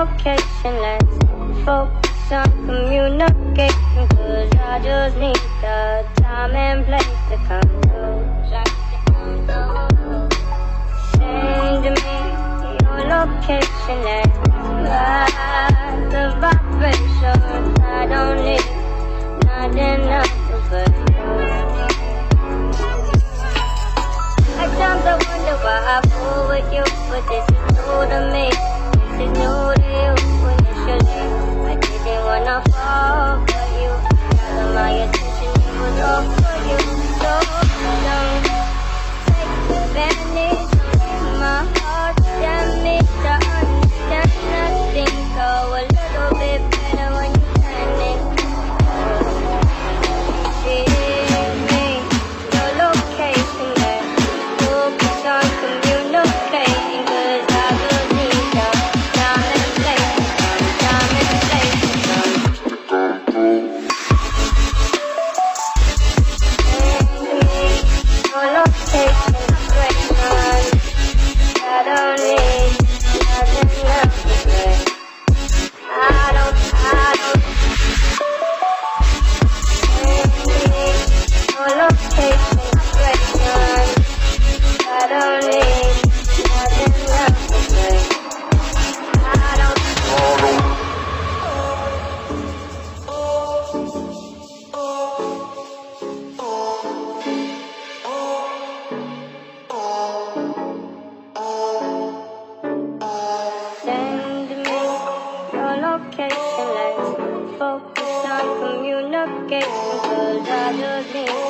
location, let's focus on communication, 'cause I just need the time and place to come through. Send me your location, let's ride the vibrations. I don't need nothing else but you. At times I wonder why I fool with you, but this is new to me. This is new to you. Initially, I didn't wanna fall for you. Gather my attention, it was all for you. So don't take advantage of my heart. Damn me to understand nothing. Go a little bit better when you turn it. Give me your location, let's focus on communicating, 'cause I just need the time and place to come, time and place to come. Send me your location, vibration. I don't need nothing else to say. I don't. Send me your location, vibration. I don't need nothing else to say. I don't. Send me your location, let's focus on communication, 'cause I just need